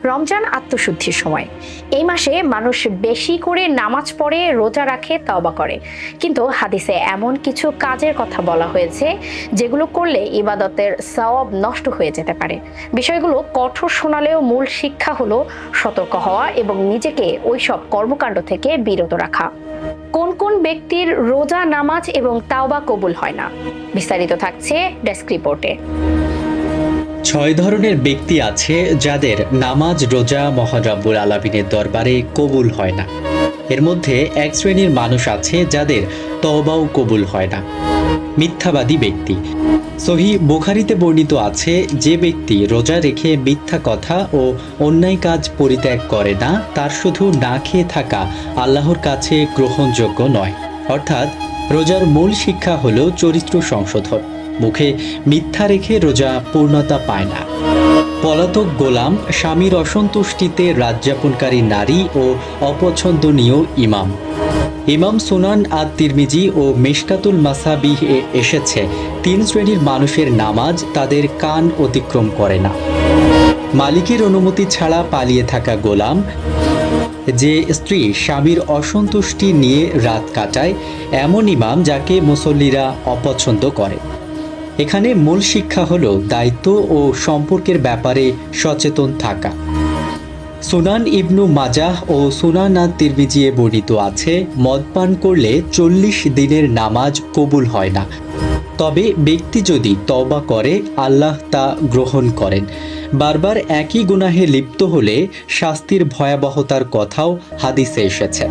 রমজান আত্মশুদ্ধির সময়। এই মাসে মানুষ বেশি করে নামাজ পড়ে, রোজা রাখে, তওবা করে। কিন্তু হাদিসে এমন কিছু কাজের কথা বলা হয়েছে যেগুলো করলে ইবাদতের সওয়াব নষ্ট হয়ে যেতে পারে। বিষয়গুলো কঠোর শোনালেও মূল শিক্ষা হলো সতর্ক হওয়া এবং নিজেকে ওইসব কর্মকাণ্ড থেকে বিরত রাখা। কোন কোন ব্যক্তির রোজা, নামাজ এবং তাওবা কবুল হয় না, বিস্তারিত থাকছে ডেস্ক রিপোর্টে। 6 ধরনের ব্যক্তি আছে যাদের নামাজ, রোজা মহান রব্বুল আলামিনের দরবারে কবুল হয় না। এর মধ্যে এক শ্রেণীর মানুষ আছে যাদের তওবাও কবুল হয় না। মিথ্যাবাদী ব্যক্তি। সহিহ বুখারীতে বর্ণিত আছে, যে ব্যক্তি রোজা রেখে মিথ্যা কথা ও অন্যায় কাজ পরিত্যাগ করে না, তার শুধু না খেয়ে থাকা আল্লাহর কাছে গ্রহণযোগ্য নয়। অর্থাৎ রোজার মূল শিক্ষা হলো চরিত্র সংশোধন। মুখে মিথ্যা রেখে রোজা পূর্ণতা পায় না। পলাতক গোলাম, স্বামীর অসন্তুষ্টিতে রাতযাপনকারী নারী ও অপছন্দনীয় ইমাম। ইমাম সুনান আত-তিরমিজি ও মিশকাতুল মাসাবিহ এ এসেছে, 3 শ্রেণীর মানুষের নামাজ তাদের কান অতিক্রম করে না। মালিকের অনুমতি ছাড়া পালিয়ে থাকা গোলাম, যে স্ত্রী স্বামীর অসন্তুষ্টি নিয়ে রাত কাটায়, এমন ইমাম যাকে মুসল্লিরা অপছন্দ করে। এখানে মূল শিক্ষা হলো দায়িত্ব ও সম্পর্কের ব্যাপারে সচেতন থাকা। সুনান ইবনু মাজাহ ও সুনান আত-তিরমিজিয়ে বর্ণিত আছে, মদ পান করলে 40 দিনের নামাজ কবুল হয় না। তবে ব্যক্তি যদি তওবা করে, আল্লাহ তা গ্রহণ করেন। বারবার একই গুনাহে লিপ্ত হলে শাস্তির ভয়াবহতার কথাও হাদিসে এসেছে।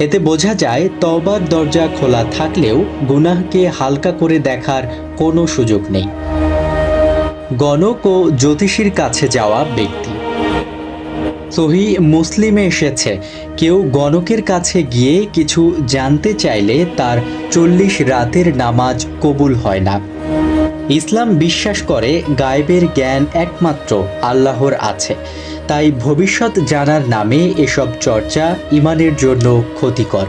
এতে বোঝা যায় তওবার দরজা খোলা থাকলেও গুনাহকে হালকা করে দেখার কোনো সুযোগ নেই। গণক ও জ্যোতিষীর কাছে যাওয়া ব্যক্তি। সহিহ মুসলিমে এসেছে, কেউ গণকের কাছে গিয়ে কিছু জানতে চাইলে তার 40 রাতের নামাজ কবুল হয় না। ইসলাম বিশ্বাস করে গায়েবের জ্ঞান একমাত্র আল্লাহর আছে, তাই ভবিষ্যৎ জানার নামে এসব চর্চা ইমানের জন্য ক্ষতিকর।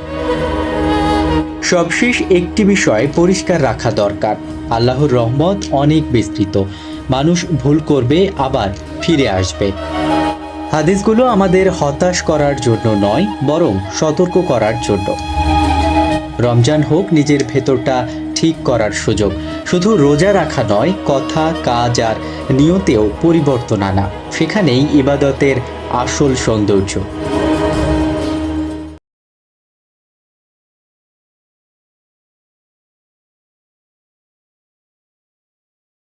সবশেষ একটি বিষয় পরিষ্কার রাখা দরকার, আল্লাহর রহমত অনেক বিস্তৃত। মানুষ ভুল করবে, আবার ফিরে আসবে। হাদিসগুলো আমাদের হতাশ করার জন্য নয়, বরং সতর্ক করার জন্য। রমজান হোক নিজের ভেতরটা ঠিক করার সুযোগ। শুধু রোজা রাখা নয়, কথা, কাজ আর নিয়তেও পরিবর্তন আনা। সেখানেই ইবাদতের আসল সৌন্দর্য।